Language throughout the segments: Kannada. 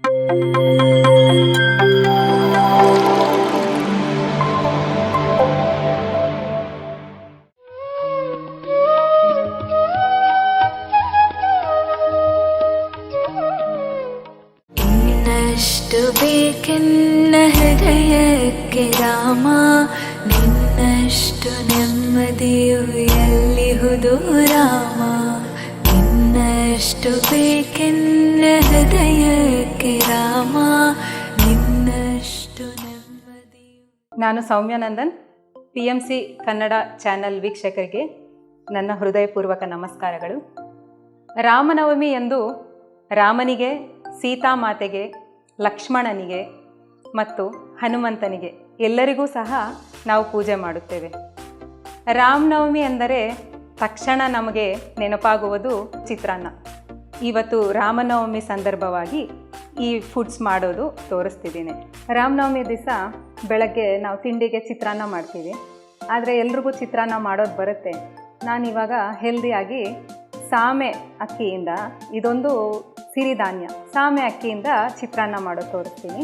ಇನ್ನಷ್ಟು ಬೇಕೆನ್ನ ಹೃದಯಕ್ಕೆ ರಾಮ, ನಿನ್ನಷ್ಟು ನೆಮ್ಮದಿಯು ಎಲ್ಲಿಹುದು ರಾಮ. ನಿನ್ನಷ್ಟು ಬೇಕೆನ್ನ ಹೃದಯಕ್ಕೆ ರಾಮ, ನಿನ್ನಷ್ಟು ನೆಮ್ಮದಿಯು. ನಾನು ಸೌಮ್ಯಾನಂದನ್. PMC ಕನ್ನಡ ಚಾನಲ್ ವೀಕ್ಷಕರಿಗೆ ನನ್ನ ಹೃದಯಪೂರ್ವಕ ನಮಸ್ಕಾರಗಳು. ರಾಮನವಮಿ ಎಂದು ರಾಮನಿಗೆ, ಸೀತಾಮಾತೆಗೆ, ಲಕ್ಷ್ಮಣನಿಗೆ ಮತ್ತು ಹನುಮಂತನಿಗೆ ಎಲ್ಲರಿಗೂ ಸಹ ನಾವು ಪೂಜೆ ಮಾಡುತ್ತೇವೆ. ರಾಮನವಮಿ ಎಂದರೆ ತಕ್ಷಣ ನಮಗೆ ನೆನಪಾಗುವುದು ಚಿತ್ರಾನ್ನ. ಇವತ್ತು ರಾಮನವಮಿ ಸಂದರ್ಭವಾಗಿ ಈ ಫುಡ್ಸ್ ಮಾಡೋದು ತೋರಿಸ್ತಿದ್ದೀನಿ. ರಾಮನವಮಿ ದಿವಸ ಬೆಳಗ್ಗೆ ನಾವು ತಿಂಡಿಗೆ ಚಿತ್ರಾನ್ನ ಮಾಡ್ತೀವಿ. ಆದರೆ ಎಲ್ರಿಗೂ ಚಿತ್ರಾನ್ನ ಮಾಡೋದು ಬರುತ್ತೆ. ನಾನಿವಾಗ ಹೆಲ್ದಿಯಾಗಿ ಸಾಮೆ ಅಕ್ಕಿಯಿಂದ, ಇದೊಂದು ಸಿರಿಧಾನ್ಯ, ಸಾಮೆ ಅಕ್ಕಿಯಿಂದ ಚಿತ್ರಾನ್ನ ಮಾಡೋದು ತೋರಿಸ್ತೀನಿ.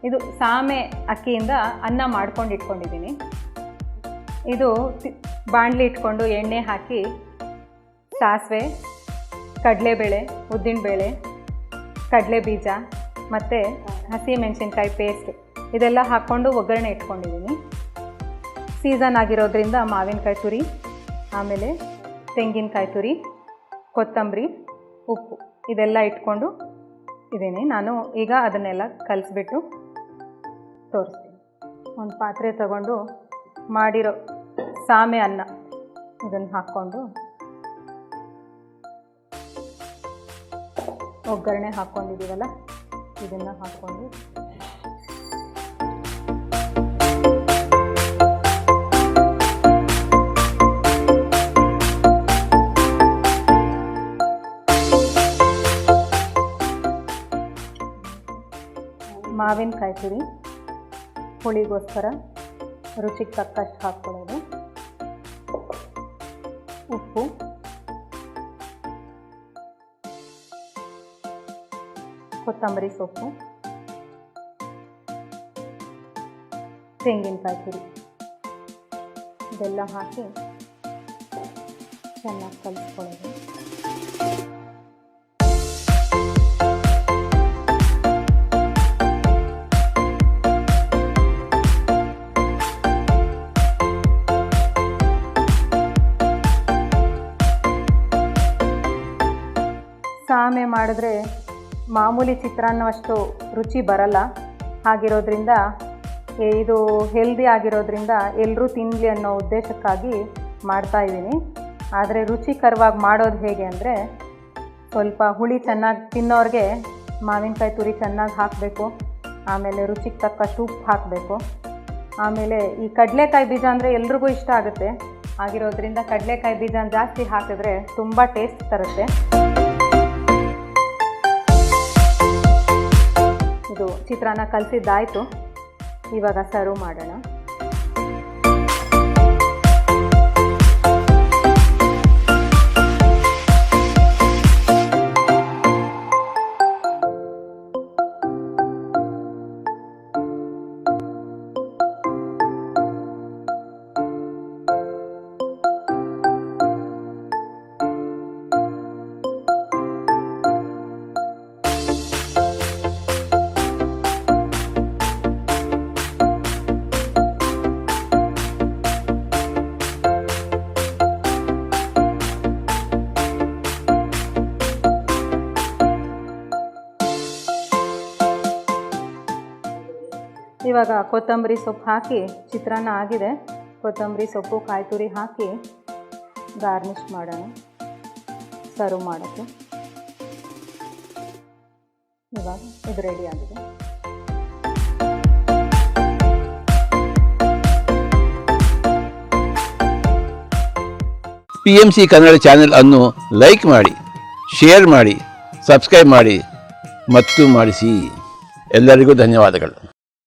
ಇದು ಸಾಮೆ ಅಕ್ಕಿಯಿಂದ ಅನ್ನ ಮಾಡ್ಕೊಂಡು ಇಟ್ಕೊಂಡಿದ್ದೀನಿ. ಇದು ಬಾಣಲಿ ಇಟ್ಕೊಂಡು ಎಣ್ಣೆ ಹಾಕಿ ಸಾಸಿವೆ, ಕಡಲೆಬೇಳೆ, ಉದ್ದಿನಬೇಳೆ, ಕಡಲೆ ಬೀಜ ಮತ್ತು ಹಸಿಮೆಣಸಿನ್ಕಾಯಿ ಪೇಸ್ಟ್ ಇದೆಲ್ಲ ಹಾಕ್ಕೊಂಡು ಒಗ್ಗರಣೆ ಇಟ್ಕೊಂಡಿದ್ದೀನಿ. ಸೀಸನ್ ಆಗಿರೋದ್ರಿಂದ ಮಾವಿನಕಾಯಿ ತುರಿ, ಆಮೇಲೆ ತೆಂಗಿನಕಾಯಿ ತುರಿ, ಕೊತ್ತಂಬರಿ, ಉಪ್ಪು ಇದೆಲ್ಲ ಇಟ್ಕೊಂಡು ಇದ್ದೀನಿ. ನಾನು ಈಗ ಅದನ್ನೆಲ್ಲ ಕಲಿಸ್ಬಿಟ್ಟು ತೋರಿಸ್ತೀನಿ. ಒಂದು ಪಾತ್ರೆ ತಗೊಂಡು ಮಾಡಿರೋ ಸಾಮೆ ಅನ್ನ ಇದನ್ನು ಹಾಕ್ಕೊಂಡು ಒಗ್ಗರಣೆ ಹಾಕ್ಕೊಂಡಿದ್ದೀವಲ್ಲ ಇದನ್ನು ಹಾಕ್ಕೊಂಡು ಮಾವಿನಕಾಯಿ ತುರಿ ಹುಳಿಗೋಸ್ಕರ ರುಚಿಗೆ ತಕ್ಕಷ್ಟು ಹಾಕ್ಕೊಳ್ಳೋದು, ಉಪ್ಪು, ಕೊತ್ತಂಬರಿ ಸೊಪ್ಪು, ತೆಂಗಿನಕಾಯಿ ತುರಿ ಇದೆಲ್ಲ ಹಾಕಿ ಚೆನ್ನಾಗಿ ಕಲಿಸ್ಕೊಳ್ಳೋದು. ಸಾಮೆ ಮಾಡಿದ್ರೆ ಮಾಮೂಲಿ ಚಿತ್ರಾನ್ನವಷ್ಟು ರುಚಿ ಬರಲ್ಲ. ಹಾಗಿರೋದ್ರಿಂದ ಇದು ಹೆಲ್ದಿ ಆಗಿರೋದ್ರಿಂದ ಎಲ್ಲರೂ ತಿನ್ನಲಿ ಅನ್ನೋ ಉದ್ದೇಶಕ್ಕಾಗಿ ಮಾಡ್ತಾಯಿದ್ದೀನಿ. ಆದರೆ ರುಚಿಕರವಾಗಿ ಮಾಡೋದು ಹೇಗೆ ಅಂದರೆ, ಸ್ವಲ್ಪ ಹುಳಿ ಚೆನ್ನಾಗಿ ತಿನ್ನೋರಿಗೆ ಮಾವಿನಕಾಯಿ ತುರಿ ಚೆನ್ನಾಗಿ ಹಾಕಬೇಕು, ಆಮೇಲೆ ರುಚಿಗೆ ತಕ್ಕಷ್ಟು ಉಪ್ಪು ಹಾಕಬೇಕು, ಆಮೇಲೆ ಈ ಕಡಲೆಕಾಯಿ ಬೀಜ ಅಂದರೆ ಎಲ್ರಿಗೂ ಇಷ್ಟ ಆಗುತ್ತೆ. ಆಗಿರೋದ್ರಿಂದ ಕಡಲೆಕಾಯಿ ಬೀಜನ ಜಾಸ್ತಿ ಹಾಕಿದ್ರೆ ತುಂಬ ಟೇಸ್ಟ್ ತರುತ್ತೆ. ಇದು ಚಿತ್ರಾನ್ನ ಕಲಸಿದ್ದಾಯಿತು. ಇವಾಗ ಸರ್ವ್ ಮಾಡೋಣ. ಇವಾಗ ಕೊತ್ತಂಬರಿ ಸೊಪ್ಪು ಹಾಕಿ ಚಿತ್ರಾನ್ನ ಆಗಿದೆ. ಕೊತ್ತಂಬರಿ ಸೊಪ್ಪು, ಕಾಯಿ ತುರಿ ಹಾಕಿ ಗಾರ್ನಿಷ್ ಮಾಡೋಣ ಸರ್ವ್ ಮಾಡೋಕ್ಕೆ. ಇವಾಗ ಇದು ರೆಡಿ ಆಗಿದೆ. PMC ಕನ್ನಡ ಚಾನೆಲ್ ಅನ್ನು ಲೈಕ್ ಮಾಡಿ, ಶೇರ್ ಮಾಡಿ, ಸಬ್ಸ್ಕ್ರೈಬ್ ಮಾಡಿ ಮತ್ತು ಮಾಡಿಸಿ. ಎಲ್ಲರಿಗೂ ಧನ್ಯವಾದಗಳು.